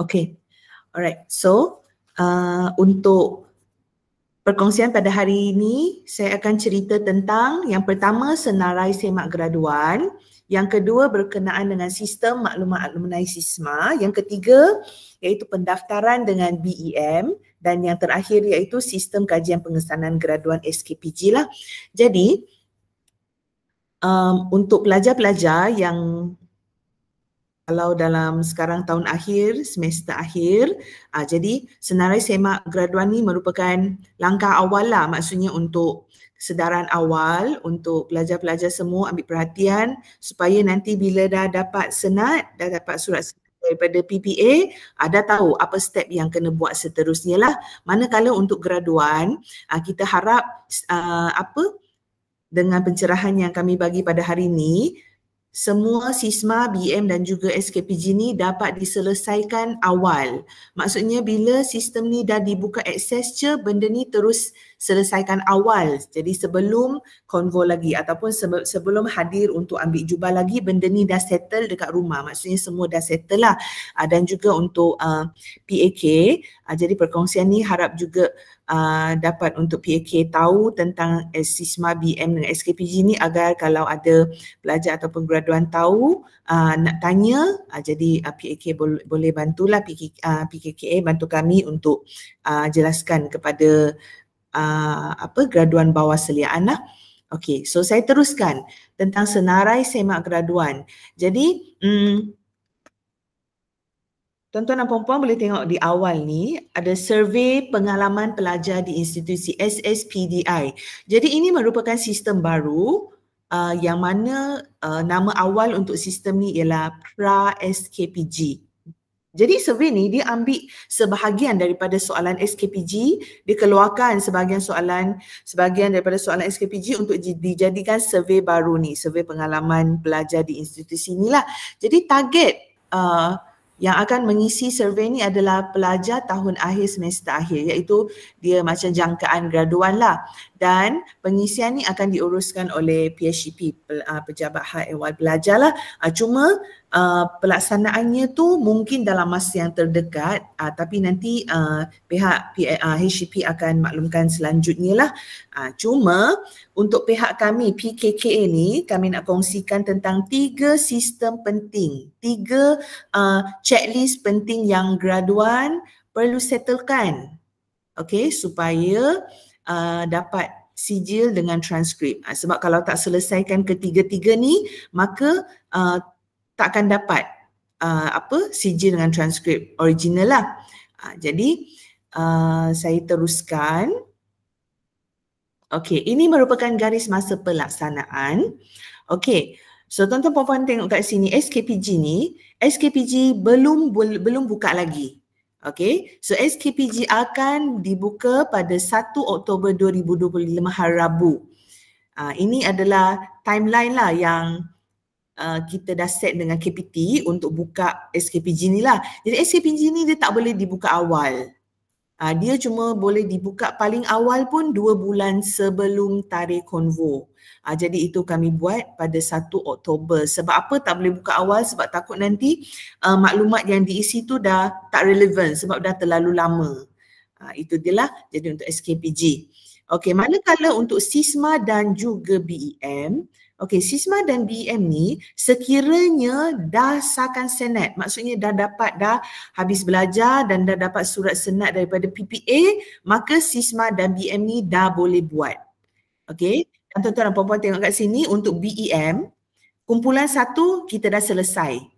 Okay, alright. So untuk perkongsian pada hari ini, saya akan cerita tentang yang pertama senarai semak graduan, yang kedua berkenaan dengan sistem maklumat alumni SISMA, yang ketiga iaitu pendaftaran dengan BEM, dan yang terakhir iaitu sistem kajian pengesanan graduan SKPG lah. Jadi untuk pelajar-pelajar yang kalau dalam sekarang tahun akhir, semester akhir, jadi senarai semak graduan ni merupakan langkah awal lah, maksudnya untuk kesedaran awal untuk pelajar-pelajar semua ambil perhatian supaya nanti bila dah dapat senat, dah dapat surat daripada PPA, dah tahu apa step yang kena buat seterusnya lah. Manakala untuk graduan, kita harap dengan pencerahan yang kami bagi pada hari ini, semua SISMA, BEM dan juga SKPG ni dapat diselesaikan awal. Maksudnya bila sistem ni dah dibuka akses je, benda ni terus selesaikan awal. Jadi sebelum konvo lagi ataupun sebelum hadir untuk ambil jubah lagi, benda ni dah settle dekat rumah. Maksudnya semua dah settle lah. Dan juga untuk PAK, jadi perkongsian ni harap juga dapat untuk PAK tahu tentang SISMA, BEM dan SKPG ni agar kalau ada pelajar ataupun graduan tahu nak tanya, jadi PAK boleh bantulah PKKA bantu kami untuk jelaskan kepada graduan bawah seliaan lah. Okey, so saya teruskan tentang senarai semak graduan. Jadi tuan-tuan dan puan-puan boleh tengok di awal ni ada survei pengalaman pelajar di institusi SSPDI. Jadi ini merupakan sistem baru yang mana nama awal untuk sistem ni ialah pra-SKPG. Jadi survei ni dia ambil sebahagian daripada soalan SKPG, dikeluarkan sebahagian daripada soalan SKPG untuk dijadikan survei baru ni, survei pengalaman pelajar di institusi ni lah. Jadi target yang akan mengisi survei ni adalah pelajar tahun akhir semester akhir, iaitu dia macam jangkaan graduan lah, dan pengisian ni akan diuruskan oleh PHCP, Pejabat Hal Ehwal Pelajar lah. Cuma pelaksanaannya tu mungkin dalam masa yang terdekat, tapi nanti pihak HCP akan maklumkan selanjutnya lah. Cuma untuk pihak kami PKKA ni, kami nak kongsikan tentang 3 sistem penting, 3 checklist penting yang graduan perlu settlekan, okay, supaya dapat sijil dengan transkrip. Sebab kalau tak selesaikan ketiga-tiga ni, maka tak akan dapat sijil dengan transkrip original lah. Jadi saya teruskan. Okey, ini merupakan garis masa pelaksanaan. Okey, so tuan-tuan puan-puan tengok kat sini SKPG belum buka lagi. Okey, so SKPG akan dibuka pada 1 Oktober 2025 hari Rabu. Ini adalah timeline lah yang kita dah set dengan KPT untuk buka SKPG ni lah. Jadi SKPG ni dia tak boleh dibuka awal. Dia cuma boleh dibuka paling awal pun 2 bulan sebelum tarikh konvo. Jadi itu kami buat pada 1 Oktober. Sebab apa tak boleh buka awal? Sebab takut nanti maklumat yang diisi tu dah tak relevan sebab dah terlalu lama. Itu dia lah. Jadi untuk SKPG. Okey, manakala untuk SISMA dan juga BEM, okey, SISMA dan BEM ni sekiranya dah sahkan senat, maksudnya dah habis belajar dan dah dapat surat senat daripada PPA, maka SISMA dan BEM ni dah boleh buat. Okey, dan tuan-tuan dan puan-puan tengok kat sini untuk BEM, kumpulan 1 kita dah selesai.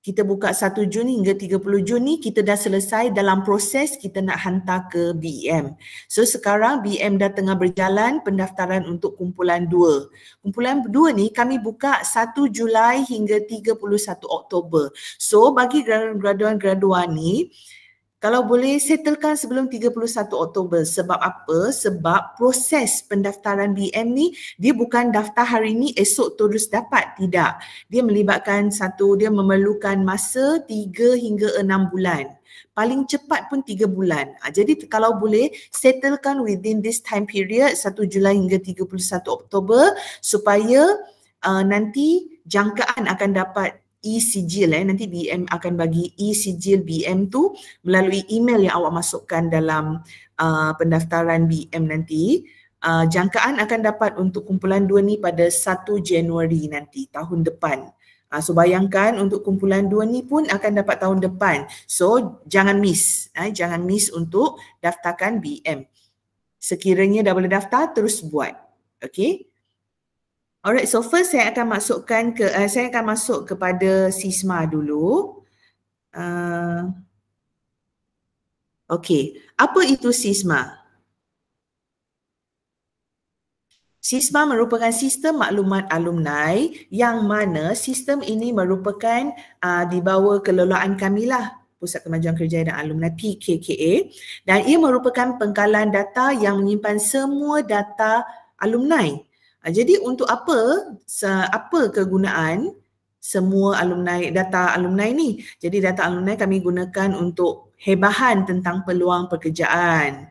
Kita buka 1 Jun hingga 30 Jun ni kita dah selesai dalam proses kita nak hantar ke BEM. So sekarang BEM dah tengah berjalan pendaftaran untuk kumpulan 2. Kumpulan 2 ni kami buka 1 Julai hingga 31 Oktober. So bagi graduan-graduan ni, kalau boleh settlekan sebelum 31 Oktober. Sebab apa? Sebab proses pendaftaran BEM ni dia bukan daftar hari ni esok terus dapat. Tidak. Dia melibatkan dia memerlukan masa 3 hingga 6 bulan. Paling cepat pun 3 bulan. Jadi kalau boleh settlekan within this time period 1 Julai hingga 31 Oktober supaya nanti jangkaan akan dapat e-sijil, nanti BM akan bagi e-sijil BM tu melalui email yang awak masukkan dalam pendaftaran BM nanti. Jangkaan akan dapat untuk kumpulan 2 ni pada 1 Januari nanti, tahun depan. So bayangkan untuk kumpulan 2 ni pun akan dapat tahun depan. So jangan miss, jangan miss untuk daftarkan BM. Sekiranya dah boleh daftar, terus buat. Okay. Alright, so first saya akan masuk kepada SISMA dulu. Okay, apa itu SISMA? SISMA merupakan sistem maklumat alumni yang mana sistem ini merupakan di bawah kelolaan kamilah, Pusat Kemajuan Kerjaya dan Alumni PKKA, dan ia merupakan pengkalan data yang menyimpan semua data alumni. Jadi untuk apa kegunaan semua data alumni ni? Jadi data alumni kami gunakan untuk hebahan tentang peluang pekerjaan.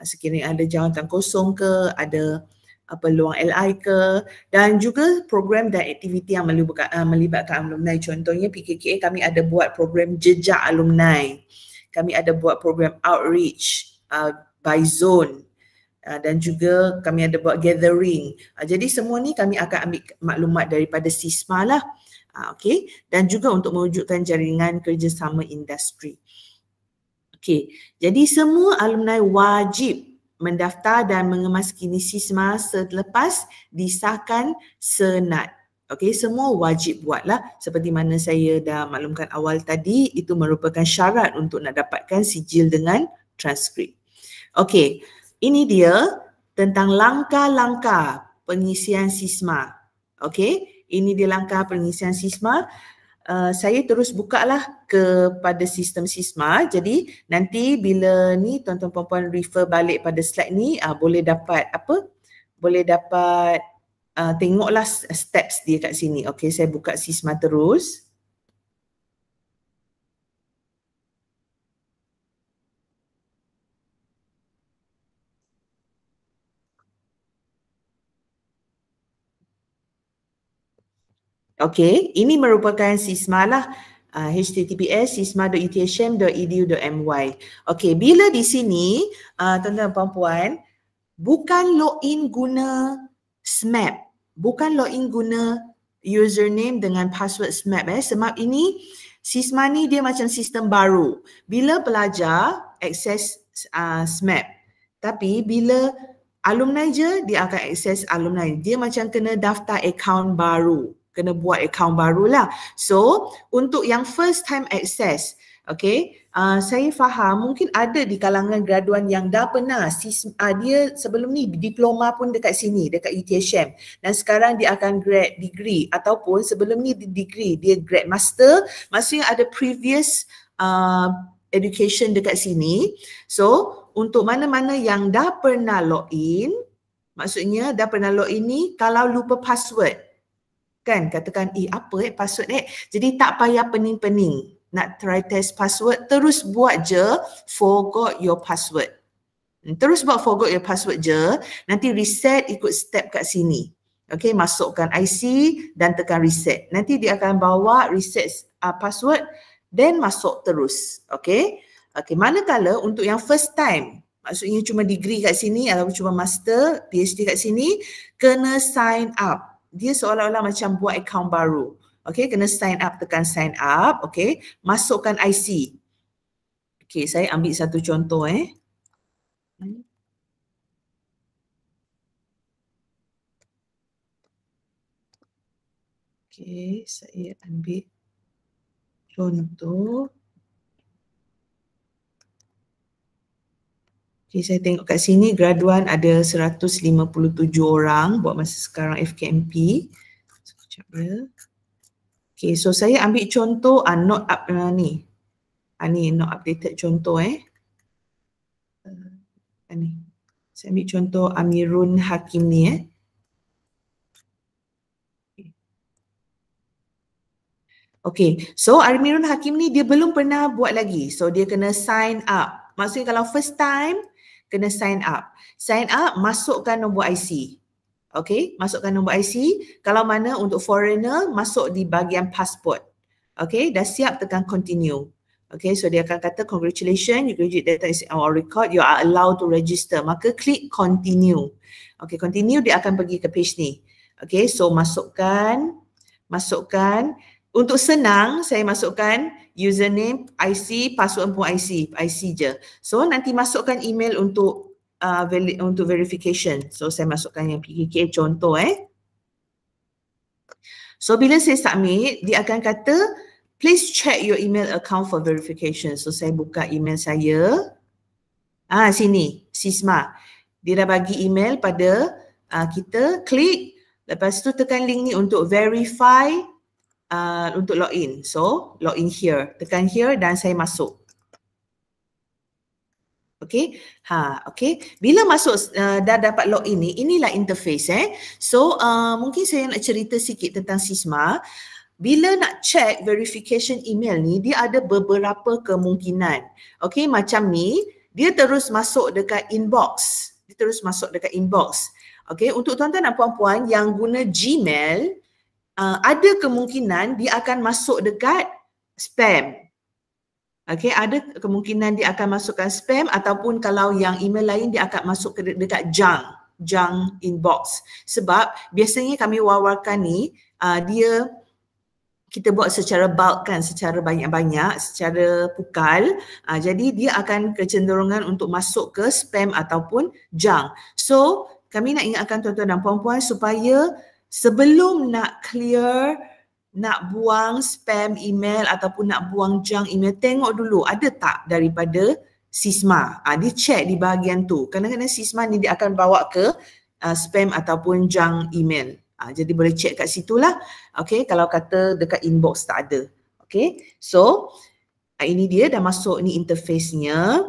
Sekiranya ada jawatan kosong ke, ada peluang LI ke, dan juga program dan aktiviti yang melibatkan alumni. Contohnya PKKA kami ada buat program jejak alumni. Kami ada buat program outreach by zone. Dan juga kami ada buat gathering. Jadi semua ni kami akan ambil maklumat daripada SISMA lah. Okay. Dan juga untuk mewujudkan jaringan kerjasama industri. Okay. Jadi semua alumni wajib mendaftar dan mengemaskini SISMA selepas disahkan senat. Okay, semua wajib buatlah. Seperti mana saya dah maklumkan awal tadi, itu merupakan syarat untuk nak dapatkan sijil dengan transkrip. Okay. Ini dia tentang langkah-langkah pengisian SISMA. Okey, ini dia langkah pengisian SISMA. Saya terus bukalah kepada sistem SISMA. Jadi nanti bila ni tuan-tuan puan-puan refer balik pada slide ni, boleh dapat tengoklah steps dia kat sini. Okey, saya buka SISMA terus. Okey, ini merupakan SISMA lah. https sisma.uthsm.edu.my. Okey, bila di sini tuan-tuan puan-puan bukan login guna SMAP, bukan login guna username dengan password SMAP. Sebab ini SISMA ni dia macam sistem baru. Bila pelajar akses SMAP, tapi bila alumni je dia akan akses alumni. Dia macam kena daftar akaun baru. Kena buat akaun barulah. So, untuk yang first time access, okay, saya faham mungkin ada di kalangan graduan yang dah pernah dia sebelum ni diploma pun dekat sini, dekat UTHM, dan sekarang dia akan grad degree, ataupun sebelum ni degree, dia grad master, maksudnya ada previous education dekat sini. So, untuk mana-mana yang dah pernah login, maksudnya dah pernah login ni, kalau lupa password, kan katakan apa password jadi tak payah pening-pening nak try test password, terus buat je forgot your password. Terus buat forgot your password je, nanti reset ikut step kat sini. Okay, masukkan IC dan tekan reset. Nanti dia akan bawa reset password then masuk terus. Okay, manakala untuk yang first time, maksudnya cuma degree kat sini atau cuma master, PhD kat sini, kena sign up. Dia seolah-olah macam buat akaun baru. Okey, kena sign up, tekan sign up. Okey, masukkan IC. Okey, saya ambil satu contoh Okey, saya ambil contoh. Okey, saya tengok kat sini graduan ada 157 orang buat masa sekarang FKMP. Sekejap ya. Okey, so saya ambil contoh not up ni. Ni not updated contoh ni. Saya ambil contoh Amirun Hakim ni Okey, so Amirun Hakim ni dia belum pernah buat lagi. So dia kena sign up. Maksudnya kalau first time kena sign up. Sign up, masukkan nombor IC. Okey, masukkan nombor IC. Kalau mana untuk foreigner, masuk di bahagian passport. Okay, dah siap, tekan continue. Okay, so dia akan kata congratulations, your graduate data is on our record, you are allowed to register. Maka klik continue. Okay, continue, dia akan pergi ke page ni. Okay, so masukkan. Untuk senang, saya masukkan username, IC, password pun IC je. So nanti masukkan email untuk verification. So saya masukkan yang PKK contoh So bila saya submit, dia akan kata please check your email account for verification. So saya buka email saya. Sini, Sisma. Dia dah bagi email pada kita, klik. Lepas tu tekan link ni untuk verify, untuk login. So login here. Tekan here dan saya masuk. Okay, okay. Bila masuk dah dapat login ni, inilah interface So mungkin saya nak cerita sikit tentang Sisma. Bila nak check verification email ni, dia ada beberapa kemungkinan. Okay, macam ni, dia terus masuk dekat inbox. Okay, untuk tuan-tuan dan puan-puan yang guna Gmail, ada kemungkinan dia akan masuk dekat spam. Okay, ada kemungkinan dia akan masukkan spam, ataupun kalau yang email lain dia akan masuk ke dekat junk inbox. Sebab biasanya kami wawarkan ni, kita buat secara bulk kan, secara banyak-banyak, secara pukal. Jadi dia akan kecenderungan untuk masuk ke spam ataupun junk. So kami nak ingatkan tuan-tuan dan puan-puan supaya sebelum nak clear, nak buang spam email ataupun nak buang junk email, tengok dulu ada tak daripada Sisma. Dia check di bahagian tu. Kadang-kadang Sisma ni dia akan bawa ke spam ataupun junk email. Jadi boleh check kat situ lah. Okay, kalau kata dekat inbox tak ada. Okay, so ini dia dah masuk ni interface-nya.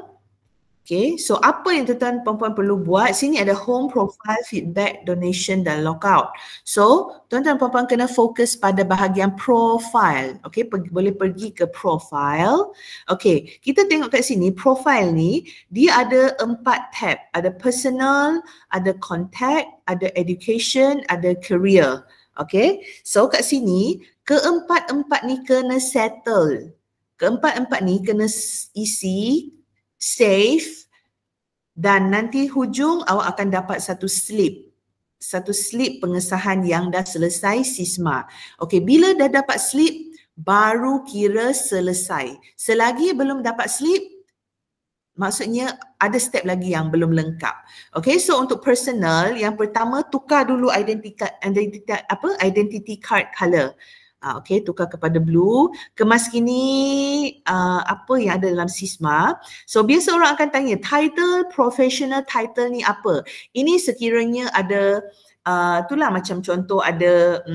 Okay, so apa yang tuan-tuan perempuan perlu buat? Sini ada home, profile, feedback, donation dan logout. So tuan-tuan perempuan kena fokus pada bahagian profile. Okay, boleh pergi ke profile. Okay, kita tengok kat sini profile ni dia ada 4 tab. Ada personal, ada contact, ada education, ada career. Okay, so kat sini keempat-empat ni kena settle. Keempat-empat ni kena isi, save, dan nanti hujung awak akan dapat satu slip pengesahan yang dah selesai Sisma. Okey, bila dah dapat slip baru kira selesai. Selagi belum dapat slip, maksudnya ada step lagi yang belum lengkap. Okey, so untuk personal, yang pertama tukar dulu identity card color. Okey, tukar kepada blue. Kemaskini apa yang ada dalam Sisma. So biasa orang akan tanya title, professional title ni apa? Ini sekiranya ada itulah macam contoh ada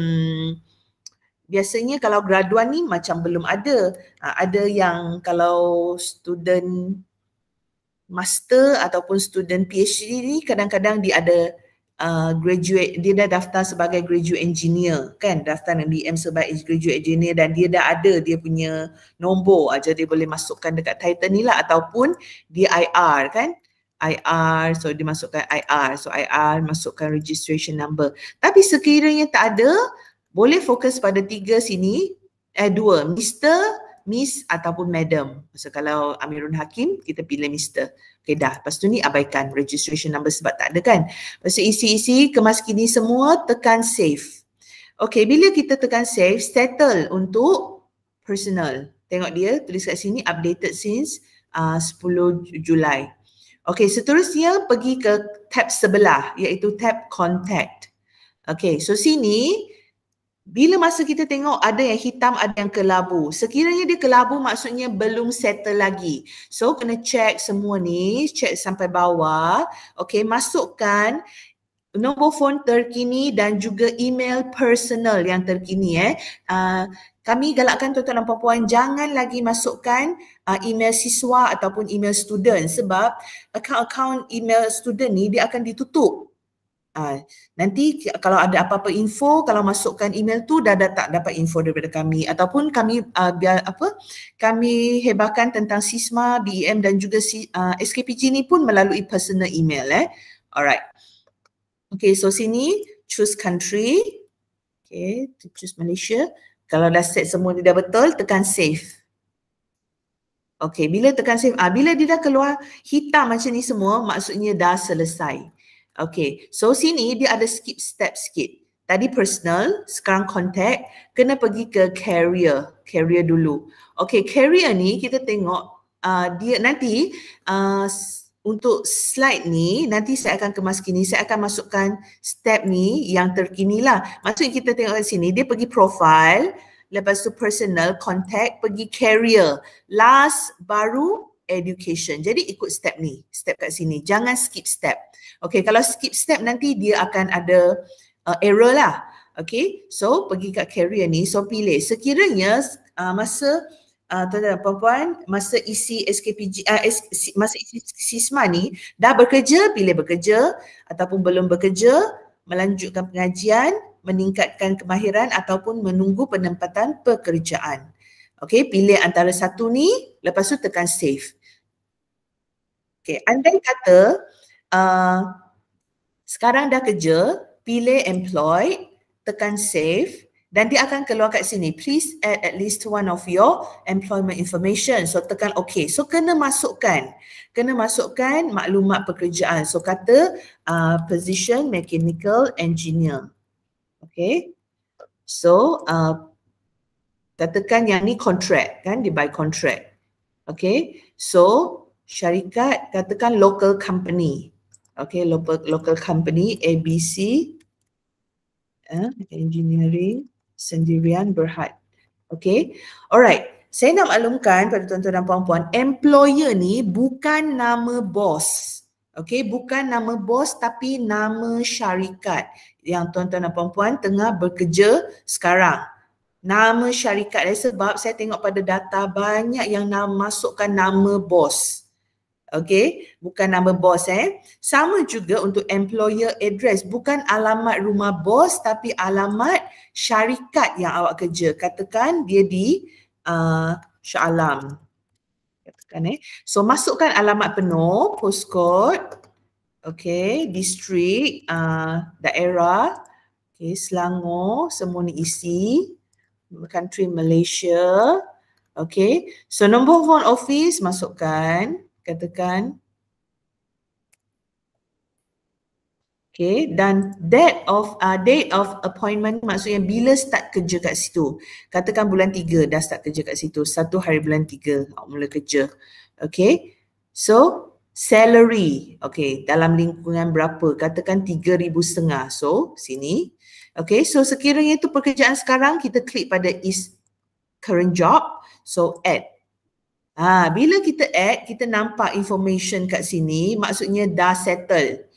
biasanya kalau graduan ni macam belum ada. Ada yang kalau student master ataupun student PhD ni kadang-kadang dia ada graduate, dia dah daftar sebagai graduate engineer kan, daftar dan DM sebagai graduate engineer dan dia dah ada dia punya nombor, jadi dia boleh masukkan dekat title ni lah, ataupun dia IR kan, IR, so dia masukkan IR, so IR masukkan registration number. Tapi sekiranya tak ada, boleh fokus pada 3 sini, 2, Mr, Miss ataupun Madam. So kalau Amirul Hakim, kita pilih Mr. Okay dah, lepas tu ni abaikan registration number sebab tak ada kan. Lepas tu isi-isi, kemaskini semua, tekan save. Okay, bila kita tekan save, settle untuk personal. Tengok dia, tulis kat sini updated since 10 Julai. Okay, seterusnya pergi ke tab sebelah iaitu tab contact. Okay, so sini bila masa kita tengok ada yang hitam, ada yang kelabu. Sekiranya dia kelabu maksudnya belum settle lagi. So kena check semua ni, check sampai bawah. Okay, masukkan nombor phone terkini dan juga email personal yang terkini. Kami galakkan tuan-tuan dan puan-puan jangan lagi masukkan email siswa ataupun email student sebab akaun-akaun email student ni dia akan ditutup. Nanti kalau ada apa-apa info, kalau masukkan email tu dah tak dapat info daripada kami, ataupun kami kami hebahkan tentang Sisma, BEM dan juga SKPG ni pun melalui personal email. Alright. Okay, so sini choose country. Okay, choose Malaysia. Kalau dah set semua ni dah betul, tekan save. Okey, bila tekan save, bila dia dah keluar hitam macam ni semua, maksudnya dah selesai. Okey, so sini dia ada skip step sikit. Tadi personal, sekarang contact, kena pergi ke carrier dulu. Okey, carrier ni kita tengok dia nanti untuk slide ni, nanti saya akan kemas kini, saya akan masukkan step ni yang terkini lah. Maksudnya kita tengok kat sini, dia pergi profile, lepas tu personal, contact, pergi carrier, last baru education. Jadi ikut step ni, step kat sini. Jangan skip step. Okay, kalau skip step nanti dia akan ada error lah. Okay, so pergi kat carrier ni, so pilih. Sekiranya masa tuan-tuan dan puan-puan, masa isi SKPG, masa isi SISMA ni dah bekerja, pilih bekerja ataupun belum bekerja, melanjutkan pengajian, meningkatkan kemahiran ataupun menunggu penempatan pekerjaan. Okey, pilih antara satu ni, lepas tu tekan save. Okey, andai kata sekarang dah kerja, pilih employed, tekan save dan dia akan keluar kat sini. Please add at least one of your employment information. So tekan OK. So kena masukkan maklumat pekerjaan. So kata position mechanical engineer. Okay. So katakan yang ni contract kan, dia by contract. Okay. So syarikat katakan local company. Okay, local company ABC engineering sendirian Berhad. Okay, alright. Saya nak maklumkan pada tuan-tuan dan puan-puan, employer ni bukan nama bos. Okay, bukan nama bos tapi nama syarikat yang tuan-tuan dan puan-puan tengah bekerja sekarang. Nama syarikat sebab saya tengok pada data banyak yang masukkan nama bos. Okay, bukan nama bos Sama juga untuk employer address, bukan alamat rumah bos tapi alamat syarikat yang awak kerja. Katakan dia di Shah Alam. Katakan So masukkan alamat penuh, postcode, okay, distrik, daerah, okay, Selangor, semua ni isi, country Malaysia, okay. So nombor phone office masukkan. Katakan okay, dan date of appointment maksudnya bila start kerja kat situ. Katakan bulan 3 dah start kerja kat situ, 1 hari bulan 3 mula kerja. Okay, so salary, okay, dalam lingkungan berapa? Katakan 3,500. So sini. Okay, so sekiranya itu pekerjaan sekarang, kita klik pada is current job, so add. Bila kita add, kita nampak information kat sini, maksudnya dah settle.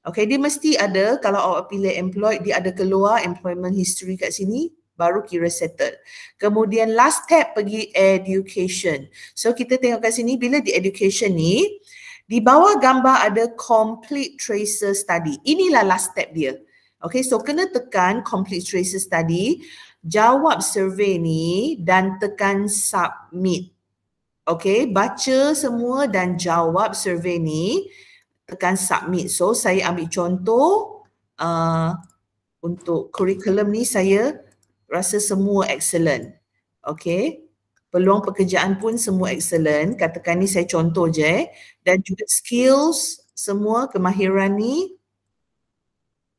Okay, dia mesti ada, kalau awak pilih employed, dia ada keluar employment history kat sini, baru kira settle. Kemudian last tab pergi education. So kita tengok kat sini, bila di education ni, di bawah gambar ada complete tracer study. Inilah last tab dia. Okay, so kena tekan complete tracer study, jawab survey ni dan tekan submit. Okay, baca semua dan jawab survey ni, tekan submit. So saya ambil contoh untuk kurikulum ni, saya rasa semua excellent. Okay, peluang pekerjaan pun semua excellent. Katakan ni saya contoh je dan juga skills semua, kemahiran ni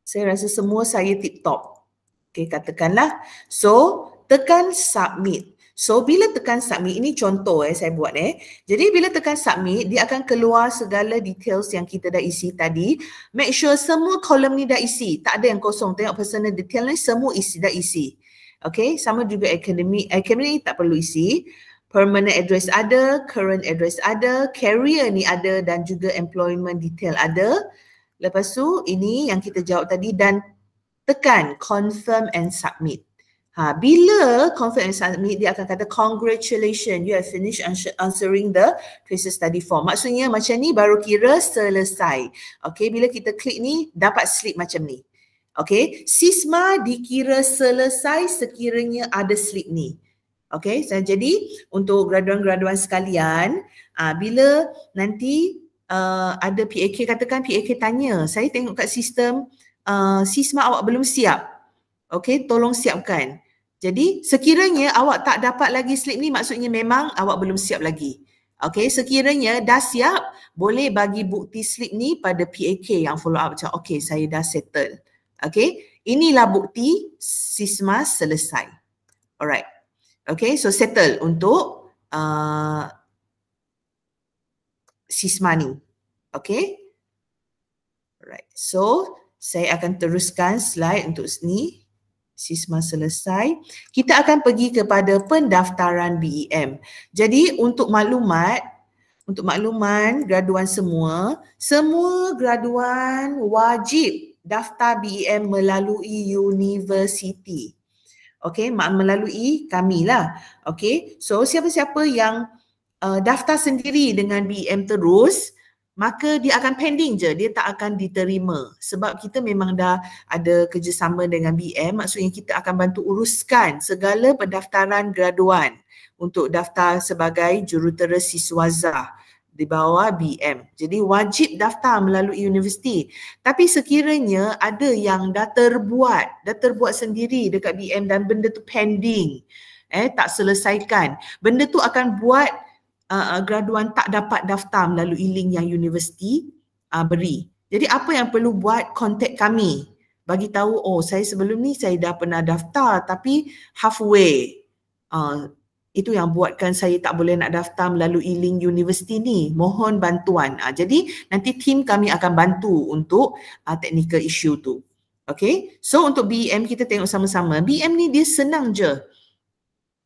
saya rasa semua saya tip top. Okay, katakanlah. So tekan submit. So bila tekan submit, ini contoh saya buat Jadi bila tekan submit, dia akan keluar segala details yang kita dah isi tadi. Make sure semua kolom ni dah isi, tak ada yang kosong. Tengok personal detail ni semua dah isi. Okay, sama juga academic ni tak perlu isi. Permanent address ada, current address ada, career ni ada dan juga employment detail ada. Lepas tu ini yang kita jawab tadi dan tekan confirm and submit. Bila confirm and submit, dia akan kata congratulations, you have finished answering the tracer study form. Maksudnya macam ni baru kira selesai. Okay, bila kita klik ni dapat slip macam ni. Okay, SISMA dikira selesai sekiranya ada slip ni. Okay, jadi untuk graduan-graduan sekalian, bila nanti ada PAK, katakan PAK tanya, saya tengok kat sistem SISMA awak belum siap. Okay, tolong siapkan. Jadi sekiranya awak tak dapat lagi slip ni, maksudnya memang awak belum siap lagi. Okay, sekiranya dah siap, boleh bagi bukti slip ni pada PAK yang follow up macam okay, saya dah settle. Okay, inilah bukti SISMA selesai. Alright. Okay, so settle untuk SISMA ni. Okay. Alright, so saya akan teruskan slide untuk ni. SISMA selesai. Kita akan pergi kepada pendaftaran BEM. Jadi untuk makluman graduan semua graduan wajib daftar BEM melalui universiti. Okey, melalui kami lah. Okey, so siapa-siapa yang daftar sendiri dengan BEM terus, maka dia akan pending je, dia tak akan diterima. Sebab kita memang dah ada kerjasama dengan BEM, maksudnya kita akan bantu uruskan segala pendaftaran graduan untuk daftar sebagai jurutera siswaza di bawah BEM. Jadi wajib daftar melalui universiti. Tapi sekiranya ada yang dah terbuat sendiri dekat BEM dan benda tu pending, tak selesaikan, benda tu akan buat graduan tak dapat daftar melalui link yang universiti beri. Jadi apa yang perlu buat, contact kami. Bagi tahu, oh saya sebelum ni saya dah pernah daftar tapi halfway. Itu yang buatkan saya tak boleh nak daftar melalui link universiti ni. Mohon bantuan. Jadi nanti tim kami akan bantu untuk technical issue tu. Okay. So untuk BEM kita tengok sama-sama. BEM ni dia senang je.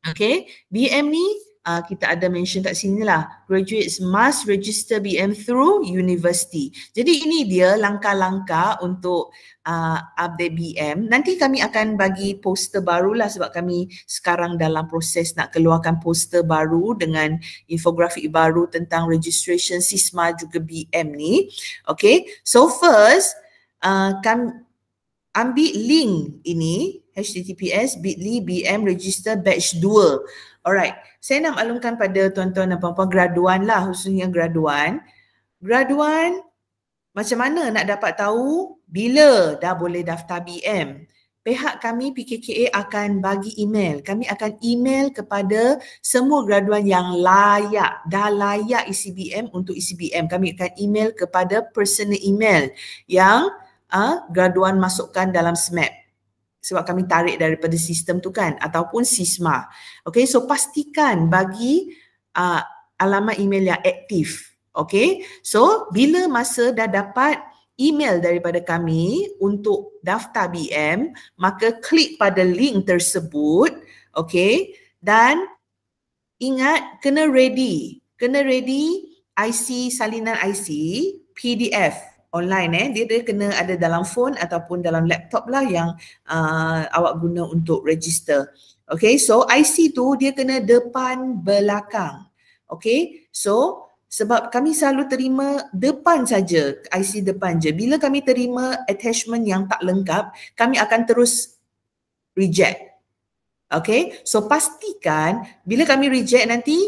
Okay. BEM ni kita ada mention kat sini lah, graduates must register BEM through university. Jadi ini dia langkah-langkah untuk update BEM. Nanti kami akan bagi poster baru lah sebab kami sekarang dalam proses nak keluarkan poster baru dengan infografik baru tentang registration SISMA juga BEM ni. Okay, so first kami ambil link ini, https://bit.ly BEM register batch 2. Alright, saya nak maklumkan pada tuan-tuan dan puan-puan graduan lah, khususnya graduan. Graduan macam mana nak dapat tahu bila dah boleh daftar BEM? Pihak kami PKKA akan bagi email. Kami akan email kepada semua graduan yang layak, dah layak isi BEM untuk isi BEM. Kami akan email kepada personal email yang graduan masukkan dalam SMAP. Sebab kami tarik daripada sistem tu kan, ataupun SISMA. Okay, so pastikan bagi alamat email yang aktif. Okay, so bila masa dah dapat email daripada kami untuk daftar BEM, maka klik pada link tersebut. Okay, dan ingat kena ready IC, salinan IC, PDF. Online dia kena ada dalam phone ataupun dalam laptop lah yang awak guna untuk register. Okay, so IC tu dia kena depan belakang. Okay, so sebab kami selalu terima depan saja, IC depan je. Bila kami terima attachment yang tak lengkap, kami akan terus reject. Okay, so pastikan bila kami reject nanti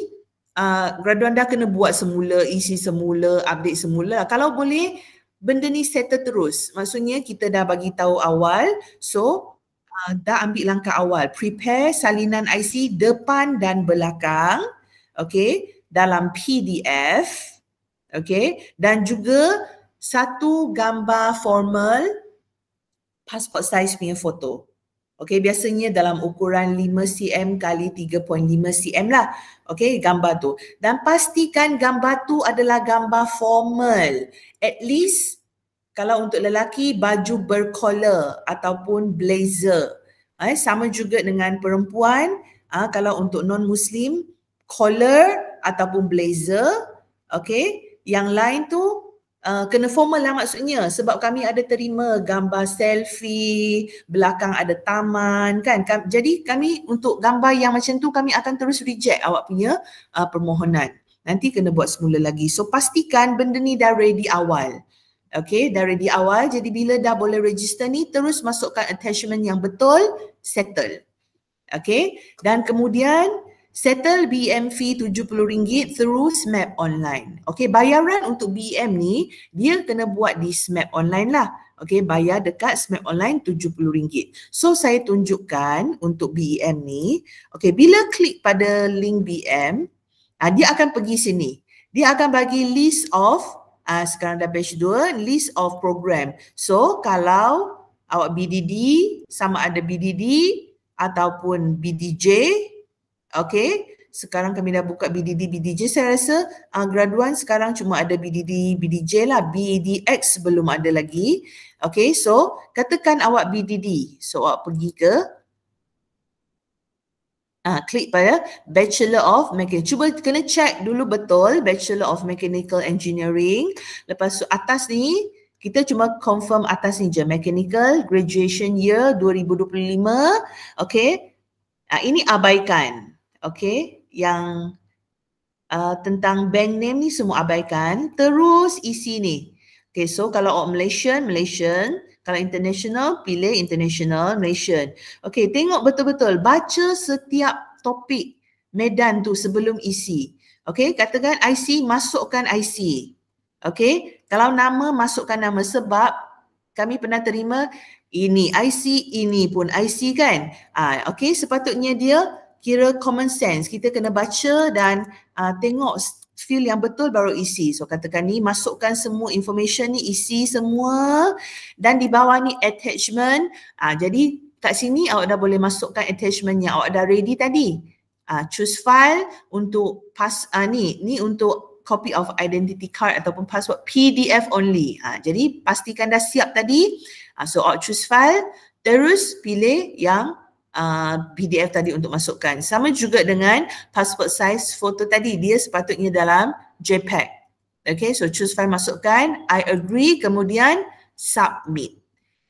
graduan dah kena buat semula, isi semula, update semula. Kalau boleh benda ni settle terus. Maksudnya kita dah bagi tahu awal, so dah ambil langkah awal. Prepare salinan IC depan dan belakang, okay, dalam PDF, okay, dan juga satu gambar formal passport size punya foto. Okay, biasanya dalam ukuran 5cm kali 3.5 cm lah. Okay, gambar tu. Dan pastikan gambar tu adalah gambar formal. At least kalau untuk lelaki baju bercollar ataupun blazer. Sama juga dengan perempuan. Kalau untuk non-Muslim, collar ataupun blazer. Okay, yang lain tu kena formal lah maksudnya, sebab kami ada terima gambar selfie, belakang ada taman kan. Jadi kami untuk gambar yang macam tu kami akan terus reject awak punya permohonan. Nanti kena buat semula lagi. So pastikan benda ni dah ready awal. Okay, dah ready awal. Jadi bila dah boleh register ni, terus masukkan attachment yang betul, settle. Okay, dan kemudian settle BEM fee RM70 through SMAP online. Okay, bayaran untuk BEM ni dia kena buat di SMAP online lah. Okey, bayar dekat SMAP Online RM70. So saya tunjukkan untuk BEM ni. Okey, bila klik pada link BEM, dia akan pergi sini. Dia akan bagi list of sekarang dah batch 2, list of program. So kalau awak BDD, sama ada BDD ataupun BDJ, okey, sekarang kami dah buka BDD, BDJ. Saya rasa graduan sekarang cuma ada BDD, BDJ lah. BDX belum ada lagi. Okay, so katakan awak BDD. So awak pergi ke, klik pada Bachelor of Mechanical. Cuba kena check dulu betul Bachelor of Mechanical Engineering. Lepas tu atas ni, kita cuma confirm atas ni je. Mechanical Graduation Year 2025. Okay, ini abaikan. Okay, yang tentang bank name ni semua abaikan. Terus isi ni. Okay, so kalau awak Malaysian, Malaysian. Kalau international, pilih international, Malaysian. Okay, tengok betul-betul. Baca setiap topik medan tu sebelum isi. Okay, katakan IC, masukkan IC. Okay, kalau nama, masukkan nama. Sebab kami pernah terima ini IC, ini pun IC kan. Okay, sepatutnya dia kira common sense. Kita kena baca dan tengok feel yang betul baru isi. So katakan ni masukkan semua information ni, isi semua, dan di bawah ni attachment. Jadi kat sini awak dah boleh masukkan attachment yang awak dah ready tadi. Choose file untuk ni untuk copy of identity card ataupun password PDF only. Jadi pastikan dah siap tadi. So awak choose file, terus pilih yang PDF tadi untuk masukkan. Sama juga dengan passport size foto tadi, dia sepatutnya dalam JPEG. Okay, so choose file, masukkan, I agree, kemudian submit.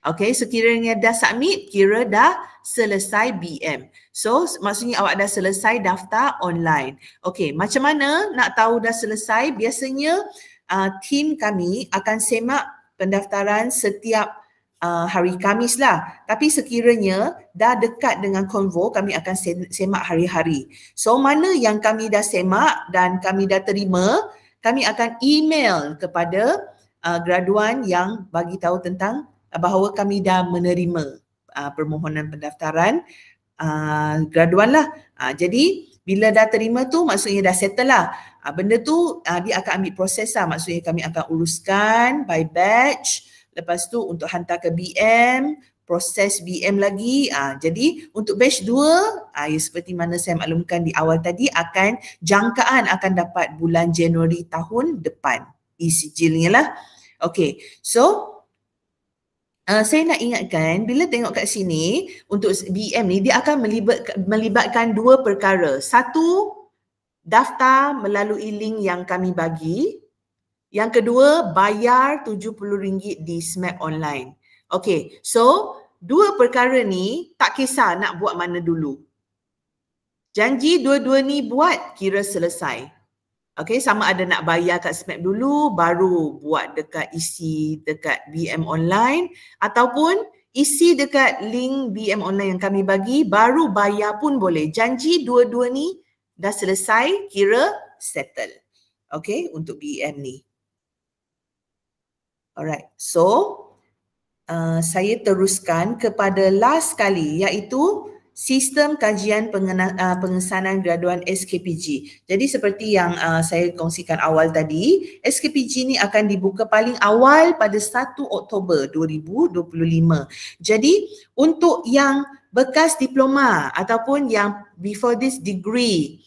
Okay, sekiranya dah submit, kira dah selesai BM. So maksudnya awak dah selesai daftar online. Okay, macam mana nak tahu dah selesai? Biasanya tim kami akan semak pendaftaran setiap hari Khamis lah. Tapi sekiranya dah dekat dengan konvo, kami akan semak hari-hari. So mana yang kami dah semak dan kami dah terima, kami akan email kepada graduan yang bagi tahu tentang bahawa kami dah menerima permohonan pendaftaran graduan lah. Jadi bila dah terima tu maksudnya dah settle lah. Benda tu dia akan ambil proses lah. Maksudnya kami akan uruskan by batch. Lepas tu untuk hantar ke BM, proses BM lagi. Jadi untuk batch 2, ya seperti mana saya maklumkan di awal tadi, jangkaan akan dapat bulan Januari tahun depan. E-sijilnya lah. Okay, so saya nak ingatkan bila tengok kat sini untuk BM ni dia akan melibatkan dua perkara. Satu, daftar melalui link yang kami bagi. Yang kedua, bayar RM70 di SMAP Online. Okay, so dua perkara ni tak kisah nak buat mana dulu. Janji dua-dua ni buat, kira selesai. Okay, sama ada nak bayar kat SMAP dulu, baru buat dekat isi dekat BM Online, ataupun isi dekat link BM Online yang kami bagi, baru bayar pun boleh. Janji dua-dua ni dah selesai, kira settle. Okay, untuk BM ni. Alright, so saya teruskan kepada last kali, iaitu sistem kajian pengesanan graduan SKPG. Jadi seperti yang saya kongsikan awal tadi, SKPG ni akan dibuka paling awal pada 1 Oktober 2025. Jadi untuk yang bekas diploma ataupun yang before this degree,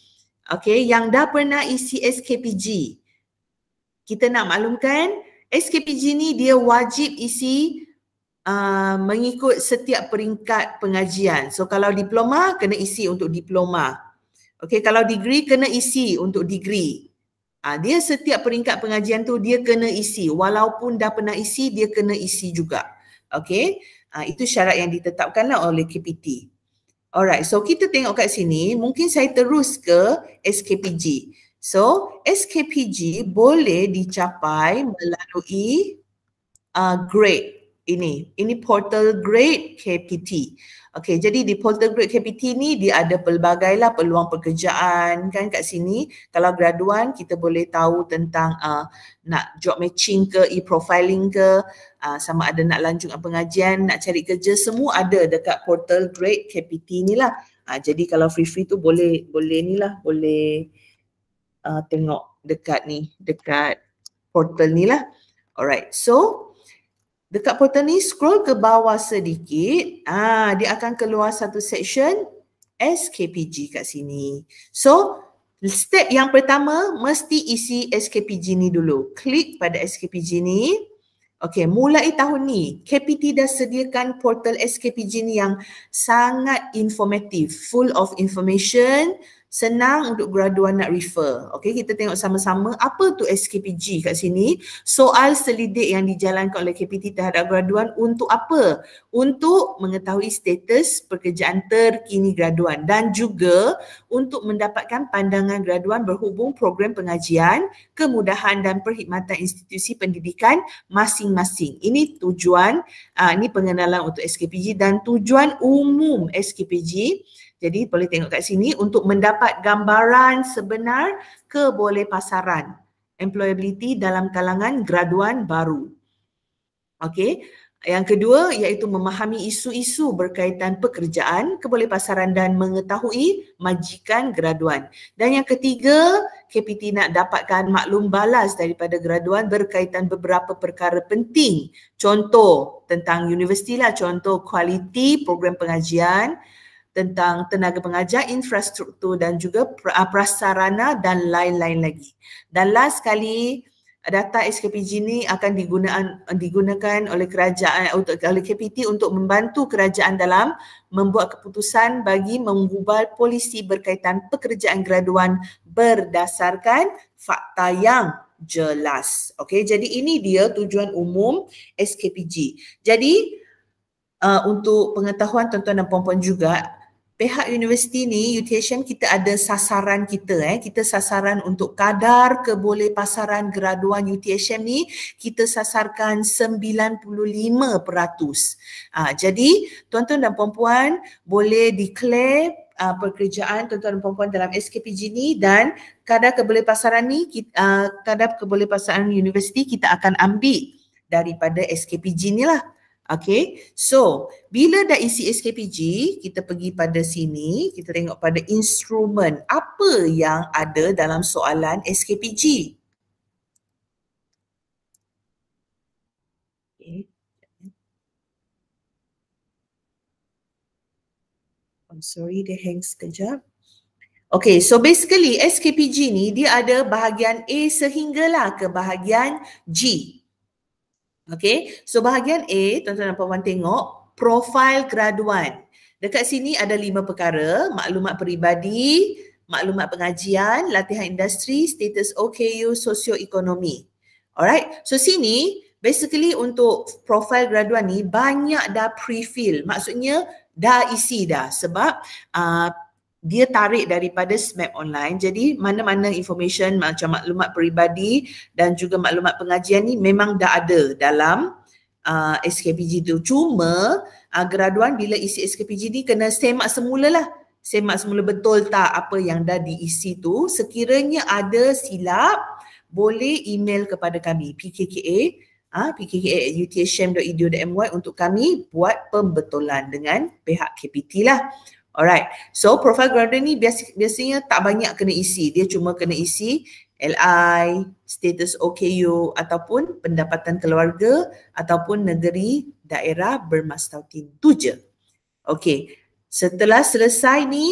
okay, yang dah pernah isi SKPG, kita nak maklumkan SKPG ni dia wajib isi mengikut setiap peringkat pengajian. So kalau diploma, kena isi untuk diploma. Okay, kalau degree, kena isi untuk degree. Dia setiap peringkat pengajian tu dia kena isi. Walaupun dah pernah isi, dia kena isi juga. Okay, itu syarat yang ditetapkanlah oleh KPT. Alright, so kita tengok kat sini, mungkin saya terus ke SKPG. So, SKPG boleh dicapai melalui grade ini. Ini portal grade KPT. Okey, jadi di portal grade KPT ni dia ada pelbagai lah peluang pekerjaan kan kat sini. Kalau graduan kita boleh tahu tentang nak job matching ke, e-profiling ke, sama ada nak lanjutkan pengajian, nak cari kerja, semua ada dekat portal grade KPT ni lah. Jadi kalau free tu boleh ni lah, boleh tengok dekat ni, dekat portal ni lah. Alright, so dekat portal ni scroll ke bawah sedikit, dia akan keluar satu section SKPG kat sini. So step yang pertama mesti isi SKPG ni dulu. Klik pada SKPG ni. Okey, mulai tahun ni KPT dah sediakan portal SKPG ni yang sangat informatif, full of information, senang untuk graduan nak refer. Okey, kita tengok sama-sama apa tu SKPG kat sini. Soal selidik yang dijalankan oleh KPT terhadap graduan untuk apa? Untuk mengetahui status pekerjaan terkini graduan dan juga untuk mendapatkan pandangan graduan berhubung program pengajian, kemudahan dan perkhidmatan institusi pendidikan masing-masing. Ini tujuan, ini pengenalan untuk SKPG dan tujuan umum SKPG. Jadi boleh tengok kat sini untuk mendapat gambaran sebenar kebolehpasaran employability dalam kalangan graduan baru. Okey. Yang kedua iaitu memahami isu-isu berkaitan pekerjaan, kebolehpasaran dan mengetahui majikan graduan. Dan yang ketiga, KPT nak dapatkan maklum balas daripada graduan berkaitan beberapa perkara penting. Contoh tentang universiti lah, contoh kualiti program pengajian, tentang tenaga pengajar, infrastruktur dan juga prasarana dan lain-lain lagi. Dan last sekali, data SKPG ni akan digunakan oleh kerajaan, oleh KPT untuk membantu kerajaan dalam membuat keputusan bagi menggubal polisi berkaitan pekerjaan graduan berdasarkan fakta yang jelas. Okey, jadi ini dia tujuan umum SKPG. Jadi untuk pengetahuan tuan-tuan dan puan-puan juga, pihak universiti ni, UTHM, kita ada sasaran kita. Kita sasaran untuk kadar kebolehpasaran graduan UTHM ni, kita sasarkan 95%. Jadi tuan-tuan dan puan-puan boleh declare pekerjaan tuan-tuan dan puan-puan dalam SKPG ni dan kadar kebolehpasaran ni, kadar kebolehpasaran universiti kita akan ambil daripada SKPG ni lah. Okay, so bila dah isi SKPG, kita pergi pada sini, kita tengok pada instrumen apa yang ada dalam soalan SKPG. Okay. I'm sorry, dia hang sekejap. Okay, so basically SKPG ni dia ada bahagian A sehinggalah ke bahagian G. Okay, so bahagian A, tuan-tuan dan puan-puan tengok, profil graduan. Dekat sini ada 5 perkara, maklumat peribadi, maklumat pengajian, latihan industri, status OKU, sosioekonomi. Alright, so sini basically untuk profil graduan ni banyak dah pre-fill, maksudnya dah isi dah sebab dia tarik daripada SMAP online. Jadi mana-mana information macam maklumat peribadi dan juga maklumat pengajian ni memang dah ada dalam SKPG tu. Cuma graduan bila isi SKPG ni kena semak semula lah. Semak semula betul tak apa yang dah diisi tu. Sekiranya ada silap, boleh email kepada kami pkka@uthm.edu.my untuk kami buat pembetulan dengan pihak KPT lah. Alright, so profile graduan ni biasanya tak banyak kena isi. Dia cuma kena isi LI, status OKU ataupun pendapatan keluarga ataupun negeri daerah bermastautin. Tu je. Okay, setelah selesai ni,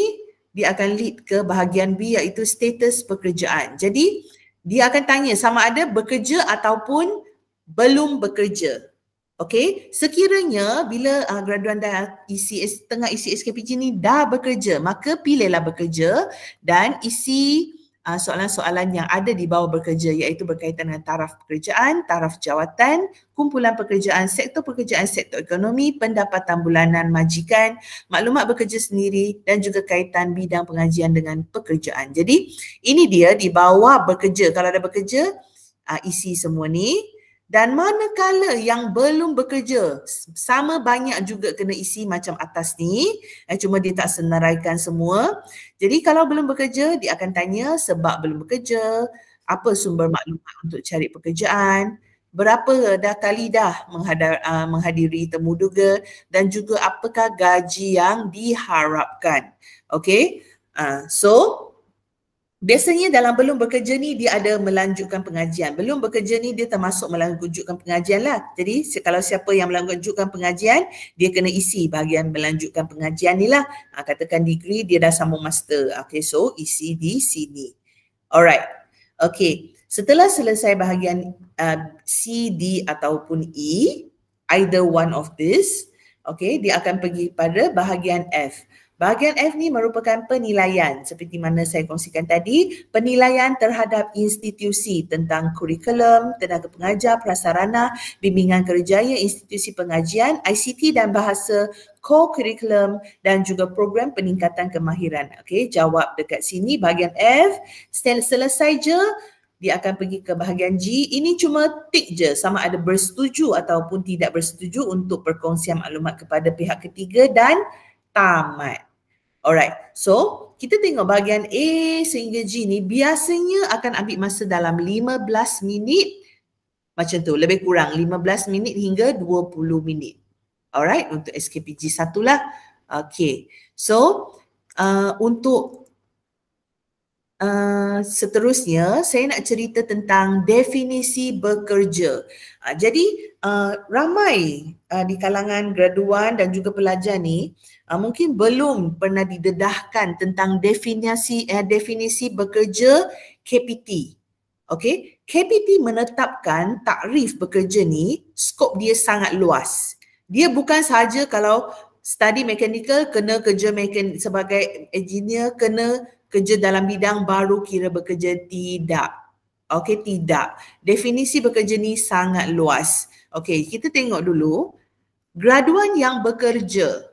dia akan lead ke bahagian B iaitu status pekerjaan. Jadi, dia akan tanya sama ada bekerja ataupun belum bekerja. Okey, sekiranya bila graduan dah tengah isi SKPG ni dah bekerja, maka pilihlah bekerja dan isi soalan-soalan yang ada di bawah bekerja iaitu berkaitan dengan taraf pekerjaan, taraf jawatan, kumpulan pekerjaan, sektor ekonomi, pendapatan bulanan majikan, maklumat bekerja sendiri dan juga kaitan bidang pengajian dengan pekerjaan. Jadi ini dia di bawah bekerja. Kalau ada bekerja, isi semua ni. Dan manakala yang belum bekerja, sama banyak juga kena isi macam atas ni, cuma dia tak senaraikan semua. Jadi kalau belum bekerja, dia akan tanya sebab belum bekerja, apa sumber maklumat untuk cari pekerjaan, berapa kali dah menghadiri temu duga, dan juga apakah gaji yang diharapkan. Okay, so biasanya dalam belum bekerja ni dia ada melanjutkan pengajian. Belum bekerja ni dia termasuk melanjutkan pengajian lah. Jadi kalau siapa yang melanjutkan pengajian, dia kena isi bahagian melanjutkan pengajian ni lah. Katakan degree, dia dah sambung master. Okay, so isi di sini. Alright. Okay. Setelah selesai bahagian C, D ataupun E, either one of this, okay, dia akan pergi pada bahagian F. Bahagian F ni merupakan penilaian seperti mana saya kongsikan tadi, penilaian terhadap institusi tentang kurikulum, tenaga pengajar, prasarana, bimbingan kerjaya, institusi pengajian, ICT dan bahasa, co-curriculum dan juga program peningkatan kemahiran. Okey, jawab dekat sini bahagian F. Selesai je, dia akan pergi ke bahagian G. Ini cuma tick je sama ada bersetuju ataupun tidak bersetuju untuk perkongsian maklumat kepada pihak ketiga dan tamat. Alright, so kita tengok bahagian A sehingga G ni biasanya akan ambil masa dalam 15 minit macam tu, lebih kurang 15 minit hingga 20 minit. Alright, untuk SKPG 1 lah. Okay, so untuk seterusnya saya nak cerita tentang definisi bekerja. Jadi ramai di kalangan graduan dan juga pelajar ni mungkin belum pernah didedahkan tentang definisi bekerja KPT. Okey, KPT menetapkan takrif bekerja ni, skop dia sangat luas. Dia bukan sahaja kalau study mechanical kena kerja sebagai engineer, kena kerja dalam bidang baru kira bekerja, tidak. Okey, tidak. Definisi bekerja ni sangat luas. Okey, kita tengok dulu graduan yang bekerja.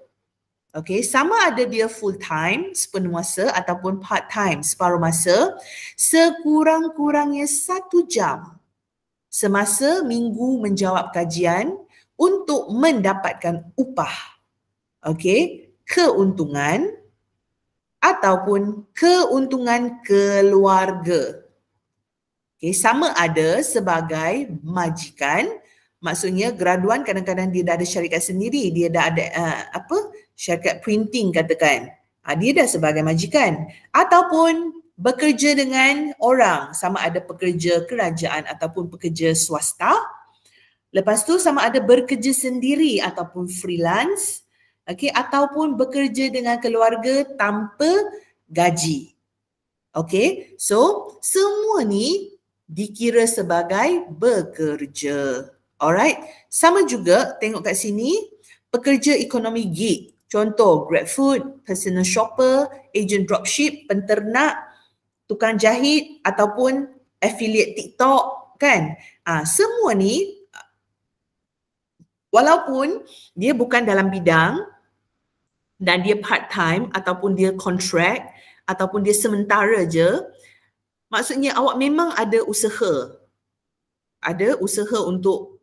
Okey, sama ada dia full time sepenuh masa ataupun part time separuh masa, sekurang-kurangnya 1 jam semasa minggu menjawab kajian untuk mendapatkan upah. Okey, keuntungan ataupun keuntungan keluarga. Okay, sama ada sebagai majikan, maksudnya graduan kadang-kadang dia dah ada syarikat sendiri, dia dah ada syarikat printing katakan. Dia dah sebagai majikan ataupun bekerja dengan orang, sama ada pekerja kerajaan ataupun pekerja swasta. Lepas tu sama ada bekerja sendiri ataupun freelance. Okey, ataupun bekerja dengan keluarga tanpa gaji. Okey, so semua ni dikira sebagai bekerja. Alright, sama juga tengok kat sini pekerja ekonomi gig. Contoh GrabFood, personal shopper, agent dropship, penternak, tukang jahit ataupun affiliate TikTok kan. Semua ni walaupun dia bukan dalam bidang dan dia part time ataupun dia kontrak ataupun dia sementara je, maksudnya awak memang ada usaha. Ada usaha untuk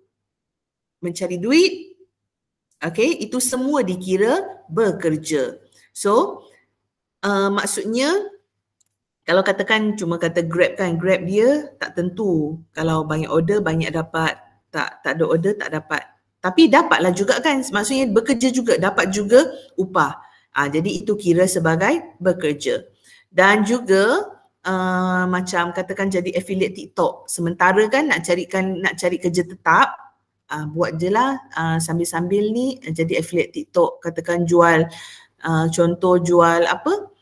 mencari duit. Okay, itu semua dikira bekerja. So, maksudnya kalau katakan cuma kata Grab kan, Grab dia tak tentu. Kalau banyak order banyak dapat, tak ada order tak dapat. Tapi dapatlah juga kan, maksudnya bekerja juga, dapat juga upah. Jadi itu kira sebagai bekerja. Dan juga macam katakan jadi affiliate TikTok. Sementara kan nak cari kerja tetap, buat je lah sambil-sambil ni jadi affiliate TikTok. Katakan jual, contoh jual apa?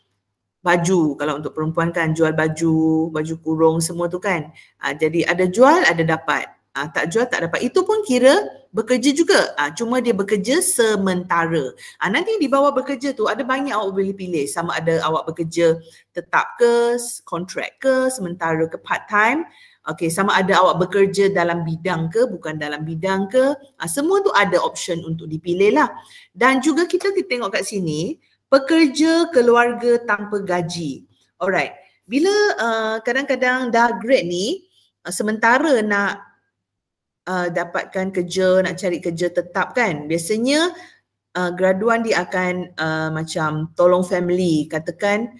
Baju, kalau untuk perempuan kan jual baju kurung semua tu kan. Jadi ada jual, ada dapat. Tak jual, tak dapat. Itu pun kira bekerja juga. Cuma dia bekerja sementara. Nanti di bawah bekerja tu ada banyak awak boleh pilih. Sama ada awak bekerja tetap ke, kontrak ke, sementara ke, part time. Okey, sama ada awak bekerja dalam bidang ke, bukan dalam bidang ke. Semua tu ada option untuk dipilih lah. Dan juga kita tengok kat sini, pekerja keluarga tanpa gaji. Alright, bila kadang-kadang dah grade ni, sementara nak dapatkan kerja, nak cari kerja tetap kan. Biasanya graduan dia akan macam tolong family, katakan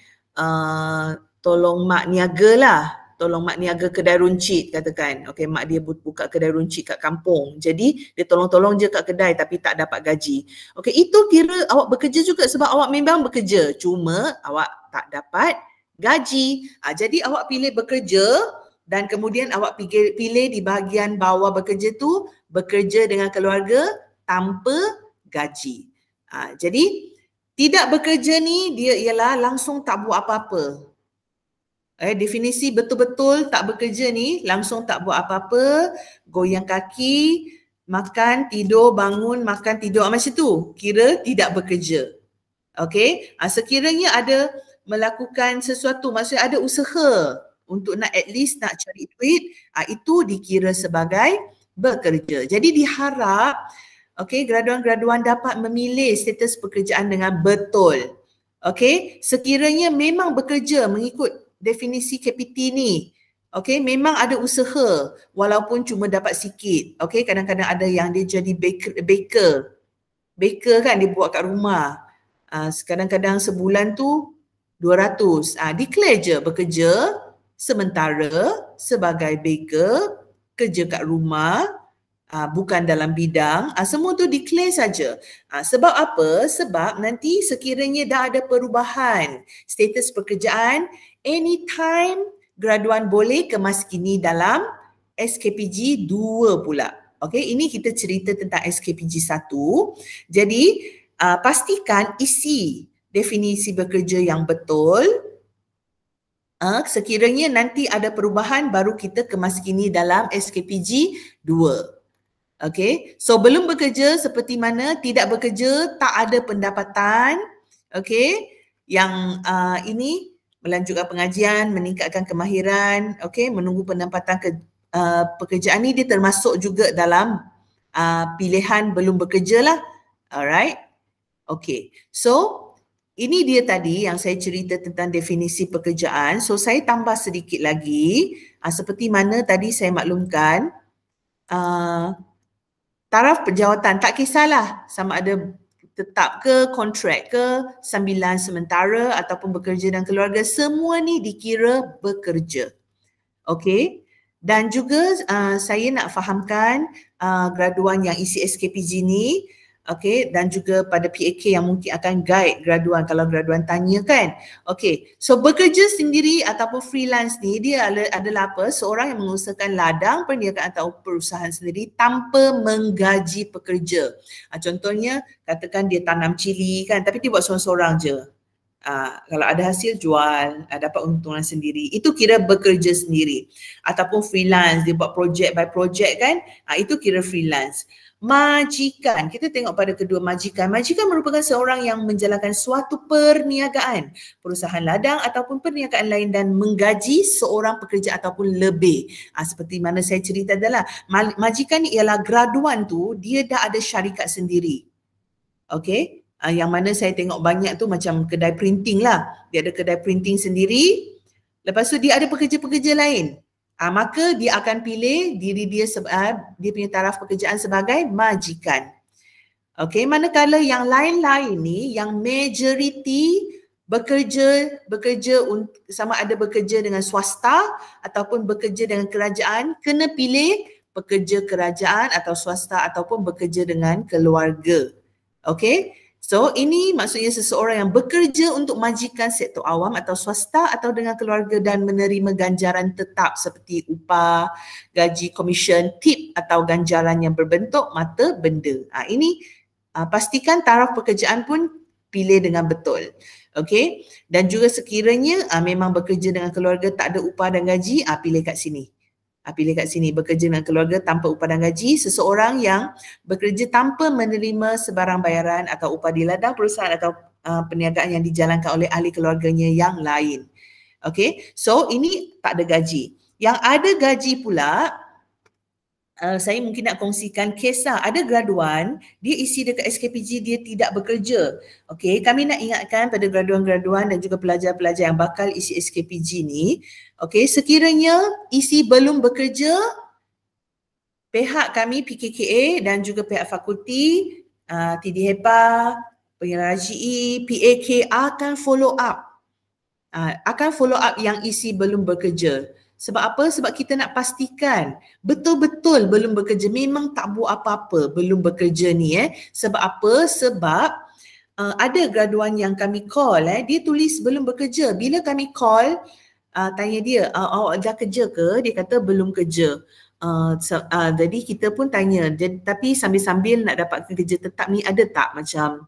tolong mak niaga lah. Tolong mak niaga kedai runcit katakan. Okey, mak dia buka kedai runcit kat kampung. Jadi dia tolong-tolong je kat kedai tapi tak dapat gaji. Okey, itu kira awak bekerja juga sebab awak memang bekerja. Cuma awak tak dapat gaji. Jadi awak pilih bekerja dan kemudian awak pilih di bahagian bawah bekerja tu, bekerja dengan keluarga tanpa gaji. Jadi tidak bekerja ni dia ialah langsung tak buat apa-apa. Definisi betul-betul tak bekerja ni langsung tak buat apa-apa, goyang kaki, makan, tidur, bangun, makan, tidur macam tu. Kira tidak bekerja. Okey, sekiranya ada melakukan sesuatu, maksudnya ada usaha untuk nak at least nak cari duit, itu dikira sebagai bekerja. Jadi diharap graduan-graduan dapat memilih status pekerjaan dengan betul. Okey, sekiranya memang bekerja mengikut definisi KPT ni, memang ada usaha walaupun cuma dapat sikit. Kadang-kadang ada yang dia jadi baker kan, dia buat kat rumah. Kadang-kadang sebulan tu 200. Declare je bekerja sementara sebagai baker, kerja kat rumah, bukan dalam bidang, semua tu declare saja. Sebab apa? Sebab nanti sekiranya dah ada perubahan status pekerjaan, anytime graduan boleh kemaskini dalam SKPG 2 pula. Ini kita cerita tentang SKPG 1. Jadi pastikan isi definisi bekerja yang betul. Sekiranya nanti ada perubahan baru kita kemaskini dalam SKPG 2. So belum bekerja seperti mana, tidak bekerja, tak ada pendapatan. Yang ini melanjutkan pengajian, meningkatkan kemahiran, menunggu pendapatan pekerjaan ni dia termasuk juga dalam pilihan belum bekerja lah. Alright. So ini dia tadi yang saya cerita tentang definisi pekerjaan. So saya tambah sedikit lagi, seperti mana tadi saya maklumkan, taraf penjawatan tak kisahlah sama ada tetap ke, kontrak ke, sambilan sementara ataupun bekerja dan keluarga, semua ni dikira bekerja. Dan juga saya nak fahamkan graduan yang isi SKPG ni, dan juga pada PAK yang mungkin akan guide graduan kalau graduan tanya kan. So bekerja sendiri ataupun freelance ni dia adalah apa? Seorang yang mengusahakan ladang perniagaan atau perusahaan sendiri tanpa menggaji pekerja. Contohnya katakan dia tanam cili kan, tapi dia buat seorang-seorang je. Kalau ada hasil jual, dapat untungan sendiri. Itu kira bekerja sendiri. Ataupun freelance, dia buat projek by projek kan, itu kira freelance. Majikan, kita tengok pada kedua majikan. Majikan merupakan seorang yang menjalankan suatu perniagaan, perusahaan ladang ataupun perniagaan lain dan menggaji seorang pekerja ataupun lebih. Seperti mana saya cerita adalah majikan ni ialah graduan tu dia dah ada syarikat sendiri. Yang mana saya tengok banyak tu macam kedai printing lah. Dia ada kedai printing sendiri. Lepas tu dia ada pekerja-pekerja lain. Maka dia akan pilih diri dia punya taraf pekerjaan sebagai majikan. Manakala yang lain-lain ni, yang majority bekerja sama ada bekerja dengan swasta ataupun bekerja dengan kerajaan, kena pilih pekerja kerajaan atau swasta ataupun bekerja dengan keluarga. So ini maksudnya seseorang yang bekerja untuk majikan sektor awam atau swasta atau dengan keluarga dan menerima ganjaran tetap seperti upah, gaji, komisen, tip atau ganjaran yang berbentuk mata benda. Ini pastikan taraf pekerjaan pun pilih dengan betul. Dan juga sekiranya memang bekerja dengan keluarga tak ada upah dan gaji, pilih kat sini. Pilih kat sini, bekerja dengan keluarga tanpa upah dan gaji, seseorang yang bekerja tanpa menerima sebarang bayaran atau upah di ladang perusahaan atau perniagaan yang dijalankan oleh ahli keluarganya yang lain. So ini tak ada gaji. Yang ada gaji pula, saya mungkin nak kongsikan kes lah. Ada graduan, dia isi dekat SKPG dia tidak bekerja. Kami nak ingatkan pada graduan-graduan dan juga pelajar-pelajar yang bakal isi SKPG ni, sekiranya isi belum bekerja, pihak kami PKKA dan juga pihak fakulti, TD-HEPA, pengenalan RGE, PAK akan follow up. Akan follow up yang isi belum bekerja. Sebab apa? Sebab kita nak pastikan betul-betul belum bekerja. Memang tak buat apa-apa belum bekerja ni. Sebab apa? Sebab ada graduan yang kami call, dia tulis belum bekerja. Bila kami call, tanya dia, awak dah kerja ke? Dia kata belum kerja. Jadi kita pun tanya, tapi sambil-sambil nak dapatkan kerja tetap ni ada tak macam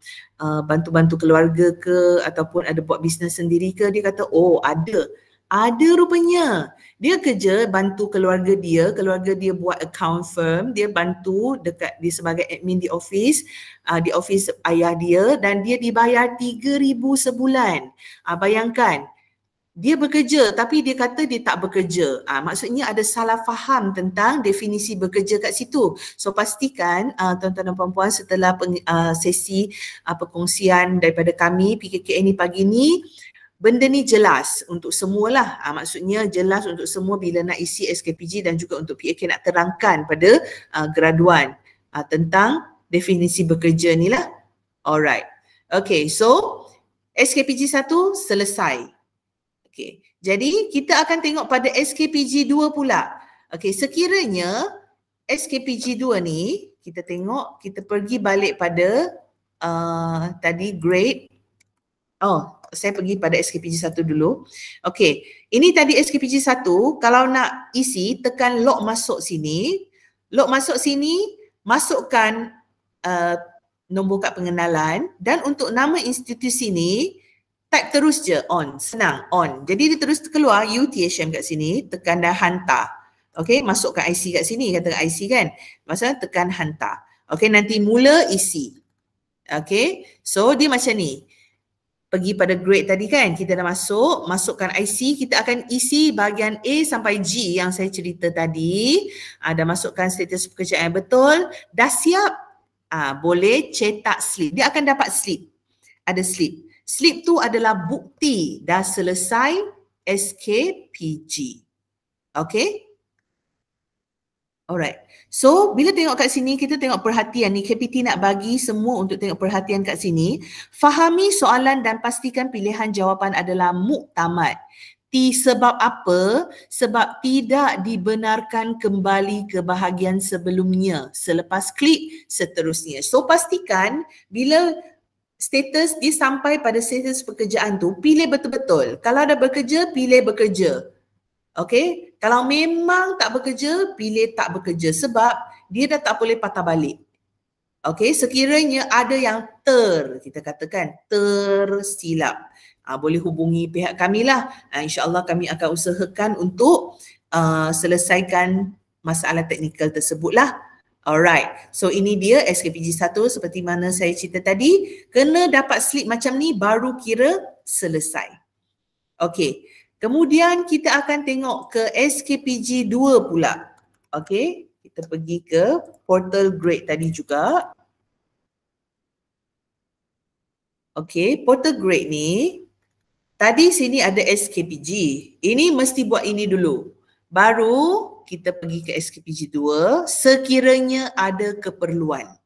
bantu-bantu keluarga ke ataupun ada buat bisnes sendiri ke? Dia kata oh ada rupanya. Dia kerja bantu keluarga dia buat account firm, dia bantu dekat dia sebagai admin di office ayah dia dan dia dibayar 3,000 sebulan. Bayangkan, dia bekerja tapi dia kata dia tak bekerja. Maksudnya ada salah faham tentang definisi bekerja kat situ. So pastikan tuan-tuan dan puan-puan setelah sesi perkongsian daripada kami PKKA ni pagi ni, benda ni jelas untuk semualah. Maksudnya jelas untuk semua bila nak isi SKPG dan juga untuk PAK nak terangkan pada graduan tentang definisi bekerja ni lah. Alright. Okay, so SKPG 1 selesai. Okay, jadi kita akan tengok pada SKPG 2 pula. Okay, sekiranya SKPG 2 ni, kita tengok, kita pergi balik pada tadi grade. Saya pergi pada SKPG 1 dulu. Okay, ini tadi SKPG 1, kalau nak isi, tekan log masuk sini. Log masuk sini, masukkan nombor kad pengenalan dan untuk nama institusi ni, type terus je on, senang on. Jadi dia terus keluar UTHM kat sini, tekan dan hantar. Okay, masukkan IC kat sini, kata IC kan. Maksudnya tekan hantar. Okay, nanti mula isi. Okay, so dia macam ni. Pergi pada grade tadi kan, kita dah masukkan IC, kita akan isi bahagian A sampai G yang saya cerita tadi. Dah masukkan status pekerjaan yang betul, dah siap, boleh cetak slip. Dia akan dapat slip, ada slip. Slip tu adalah bukti dah selesai SKPG. Okay? Alright. So, bila tengok kat sini, kita tengok perhatian ni. KPT nak bagi semua untuk tengok perhatian kat sini. Fahami soalan dan pastikan pilihan jawapan adalah muktamad. Sebab apa? Sebab tidak dibenarkan kembali ke bahagian sebelumnya. Selepas klik, seterusnya. So, pastikan bila status dia sampai pada status pekerjaan tu, pilih betul-betul. Kalau dah bekerja, pilih bekerja. Okay, kalau memang tak bekerja, pilih tak bekerja sebab dia dah tak boleh patah balik. Okay, sekiranya ada yang kita katakan tersilap, boleh hubungi pihak kami lah. InsyaAllah kami akan usahakan untuk selesaikan masalah teknikal tersebut lah. Alright, so ini dia SKPG 1 seperti mana saya cerita tadi. Kena dapat slip macam ni baru kira selesai. Okay. Kemudian kita akan tengok ke SKPG 2 pula. Okey, kita pergi ke portal grade tadi juga. Okey, portal grade ni, tadi sini ada SKPG. Ini mesti buat ini dulu. Baru kita pergi ke SKPG 2 sekiranya ada keperluan.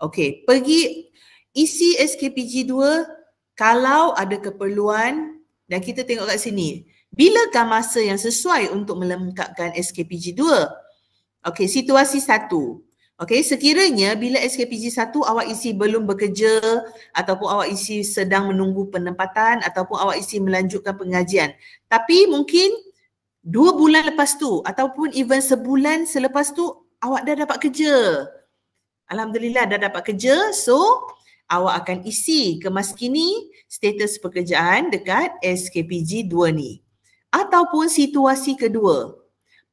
Okey, pergi isi SKPG 2 kalau ada keperluan. Dan kita tengok kat sini, bilakah masa yang sesuai untuk melengkapkan SKPG 2? Okey, situasi 1. Okey, sekiranya bila SKPG 1 awak isi belum bekerja ataupun awak isi sedang menunggu penempatan ataupun awak isi melanjutkan pengajian. Tapi mungkin 2 bulan lepas tu ataupun even sebulan selepas tu awak dah dapat kerja. Alhamdulillah dah dapat kerja, so awak akan isi kemaskini status pekerjaan dekat SKPG 2 ni. Ataupun situasi kedua,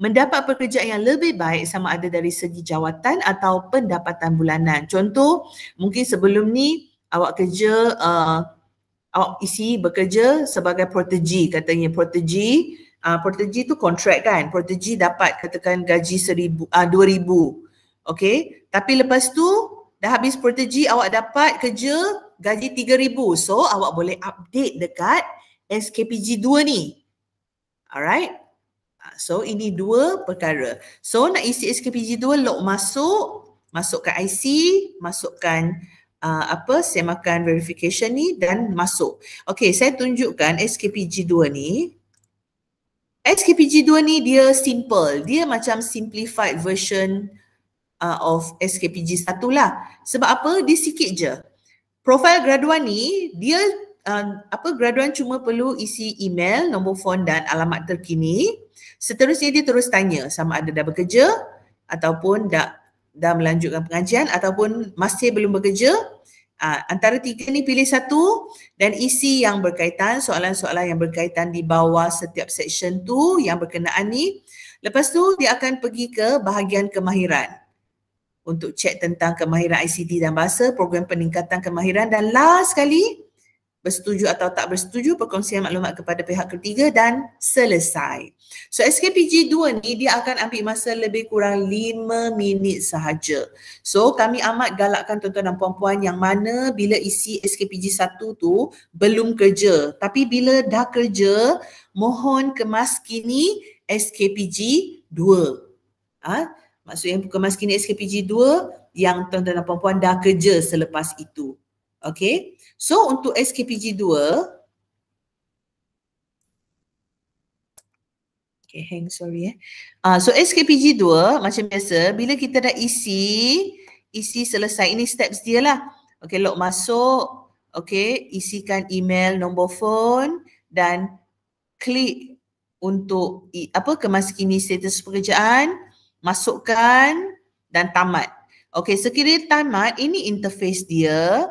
mendapat pekerjaan yang lebih baik sama ada dari segi jawatan atau pendapatan bulanan. Contoh, mungkin sebelum ni awak kerja, awak isi bekerja sebagai protegi, katanya protegi. Protegi tu kontrak kan, protegi dapat katakan gaji 2,000. Okay, tapi lepas tu dah habis protegi, awak dapat kerja gaji 3,000. So, awak boleh update dekat SKPG 2 ni. Alright. So ini dua perkara. So nak isi SKPG 2, log masuk, masukkan IC, masukkan semakan verification ni dan masuk. Okey, saya tunjukkan SKPG 2 ni. SKPG 2 ni dia simple. Dia macam simplified version of SKPG 1 lah. Sebab apa? Dia sikit je. Profil graduan ni, dia graduan cuma perlu isi email, nombor phone dan alamat terkini. Seterusnya dia terus tanya sama ada dah bekerja ataupun dah melanjutkan pengajian ataupun masih belum bekerja. Antara tiga ni pilih satu dan isi yang berkaitan, soalan-soalan yang berkaitan di bawah setiap section tu yang berkenaan ni. Lepas tu dia akan pergi ke bahagian kemahiran untuk cek tentang kemahiran ICT dan bahasa, program peningkatan kemahiran dan last sekali bersetuju atau tak bersetuju, perkongsian maklumat kepada pihak ketiga dan selesai. So SKPG 2 ni dia akan ambil masa lebih kurang 5 minit sahaja. So kami amat galakkan tuan-tuan dan puan-puan yang mana bila isi SKPG 1 tu belum kerja. Tapi bila dah kerja, mohon kemaskini SKPG 2. Maksudnya kemaskini SKPG 2 yang tuan-tuan dan puan-puan dah kerja selepas itu. Okay, so untuk SKPG 2, so SKPG 2 macam biasa, bila kita dah isi selesai, ini steps dia lah. Okay, log masuk, okay, isikan email, nombor phone dan klik untuk kemaskini status pekerjaan, masukkan dan tamat. Okay, sekiranya tamat, ini interface dia.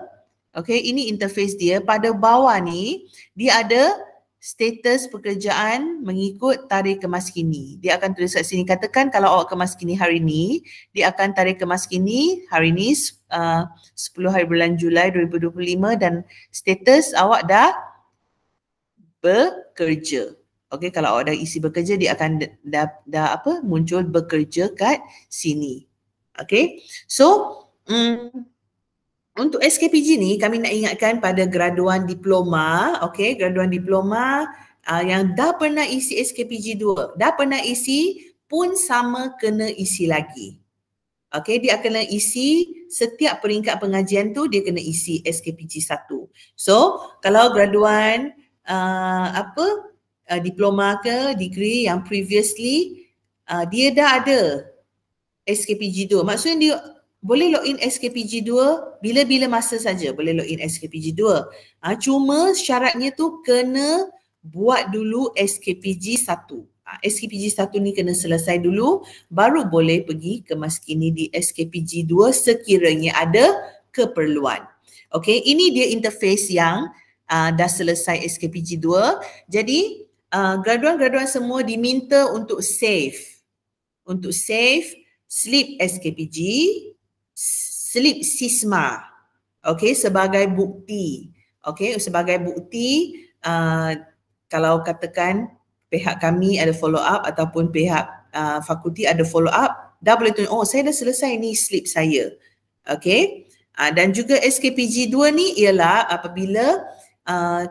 Okay, ini interface dia. Pada bawah ni, dia ada status pekerjaan mengikut tarikh kemaskini. Dia akan tulis kat sini, katakan kalau awak kemaskini hari ni, dia akan tarikh kemaskini hari ni 10 hari bulan Julai 2025 dan status awak dah bekerja. Okay, kalau awak dah isi bekerja, dia akan muncul bekerja kat sini. Okay, so untuk SKPG ni kami nak ingatkan pada graduan diploma, okay, graduan diploma yang dah pernah isi SKPG 2, dah pernah isi pun sama kena isi lagi. Okay, dia kena isi setiap peringkat pengajian tu, dia kena isi SKPG 1. So, kalau graduan diploma ke degree yang previously dia dah ada SKPG 2, maksudnya dia boleh login SKPG 2 bila-bila masa saja boleh login SKPG 2. Cuma syaratnya tu kena buat dulu SKPG 1. SKPG 1 ni kena selesai dulu baru boleh pergi ke maskini di SKPG 2 sekiranya ada keperluan. Okey, ini dia interface yang dah selesai SKPG 2. Jadi graduan-graduan semua diminta untuk save. Untuk save slip SKPG, slip SISMA, okay, sebagai bukti. Okay, sebagai bukti kalau katakan pihak kami ada follow up ataupun pihak fakulti ada follow up, dah boleh tunjuk, oh saya dah selesai ni slip saya. Okay, dan juga SKPG 2 ni ialah apabila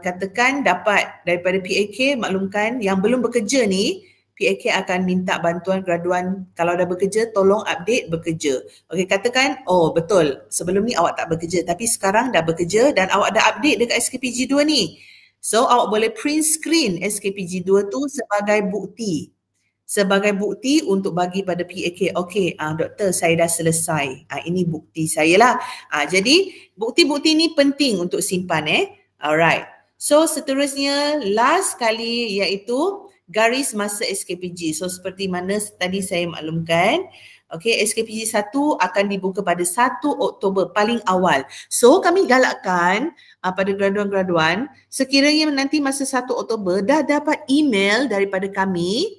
katakan dapat daripada PAK maklumkan yang belum bekerja ni, PAK akan minta bantuan graduan kalau dah bekerja tolong update bekerja. Okey, katakan oh betul sebelum ni awak tak bekerja tapi sekarang dah bekerja dan awak dah update dekat SKPG 2 ni. So awak boleh print screen SKPG 2 tu sebagai bukti. Sebagai bukti untuk bagi pada PAK. Okey, doktor saya dah selesai. Ini bukti saya lah. Jadi bukti-bukti ni penting untuk simpan Alright. So seterusnya last kali iaitu garis masa SKPG. So seperti mana tadi saya maklumkan, okay, SKPG 1 akan dibuka pada 1 Oktober paling awal. So kami galakkan pada graduan-graduan sekiranya nanti masa 1 Oktober dah dapat email daripada kami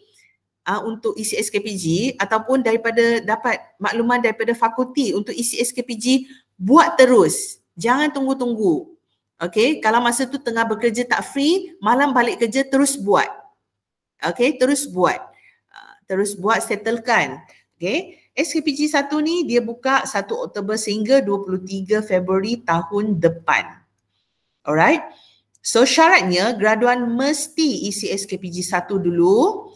untuk isi SKPG ataupun daripada dapat makluman daripada fakulti untuk isi SKPG, buat terus. Jangan tunggu-tunggu. Okay, kalau masa tu tengah bekerja tak free, malam balik kerja terus buat. Okay, terus buat. Terus buat, settlekan. Okay, SKPG 1 ni dia buka 1 Oktober sehingga 23 Februari tahun depan. Alright. So syaratnya graduan mesti isi SKPG 1 dulu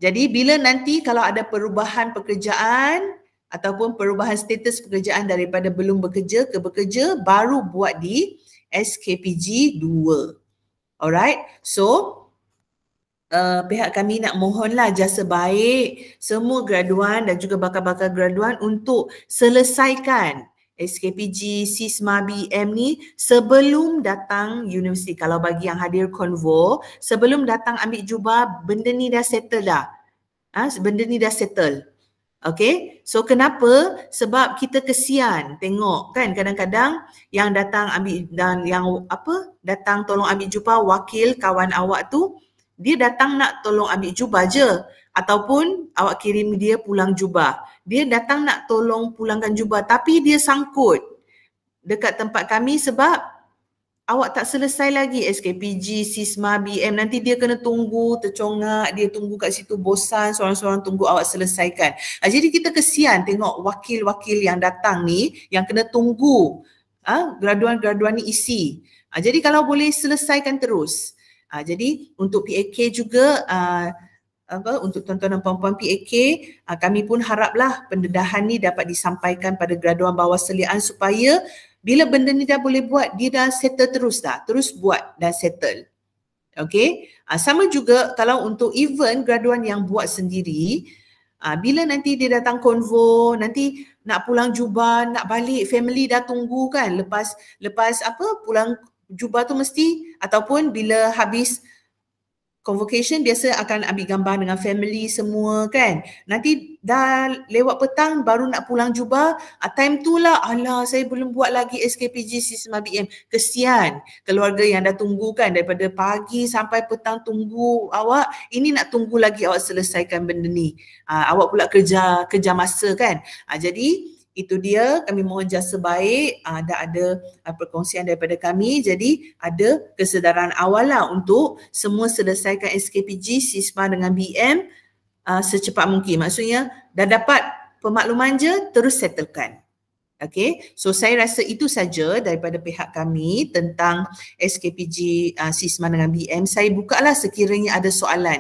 Jadi bila nanti kalau ada perubahan pekerjaan ataupun perubahan status pekerjaan daripada belum bekerja ke bekerja, baru buat di SKPG 2. Alright, so pihak kami nak mohonlah jasa baik semua graduan dan juga bakal-bakal graduan untuk selesaikan SKPG SISMA BM ni sebelum datang universiti. Kalau bagi yang hadir konvo, sebelum datang ambil jubah, benda ni dah settle dah. Benda ni dah settle. Okay, so kenapa? Sebab kita kesian tengok kan kadang-kadang yang datang ambil dan yang datang tolong ambil jubah wakil kawan awak tu, dia datang nak tolong ambil jubah je ataupun awak kirim dia pulang jubah. Dia datang nak tolong pulangkan jubah tapi dia sangkut dekat tempat kami sebab awak tak selesai lagi SKPG, SISMA, BM. Nanti dia kena tunggu, tercongak, dia tunggu kat situ bosan, seorang-seorang tunggu awak selesaikan. Jadi kita kesian tengok wakil-wakil yang datang ni yang kena tunggu graduan-graduan ni isi. Jadi kalau boleh selesaikan terus. Jadi untuk PAK juga untuk tuan-tuan dan puan-puan PAK, kami pun haraplah pendedahan ni dapat disampaikan pada graduan bawah seliaan supaya bila benda ni dah boleh buat, dia dah settle terus dah. Terus buat dan settle. Okay. Sama juga kalau untuk event graduan yang buat sendiri, bila nanti dia datang konvo, nanti nak pulang jubah, nak balik, family dah tunggu kan. Lepas pulang jubah tu mesti, ataupun bila habis convocation biasa akan ambil gambar dengan family semua kan. Nanti dah lewat petang baru nak pulang jubah, time tu lah alah saya belum buat lagi SKPG SISMA BM. Kesian keluarga yang dah tunggu kan daripada pagi sampai petang tunggu awak, ini nak tunggu lagi awak selesaikan benda ni. Awak pula kerja masa kan. Jadi itu dia, kami mohon jasa baik, ada perkongsian daripada kami, jadi ada kesedaran awal lah untuk semua selesaikan SKPG, SISMA dengan BM secepat mungkin. Maksudnya dah dapat pemakluman je, terus settlekan. Okay, so saya rasa itu saja daripada pihak kami tentang SKPG, SISMA dengan BM. Saya bukalah sekiranya ada soalan.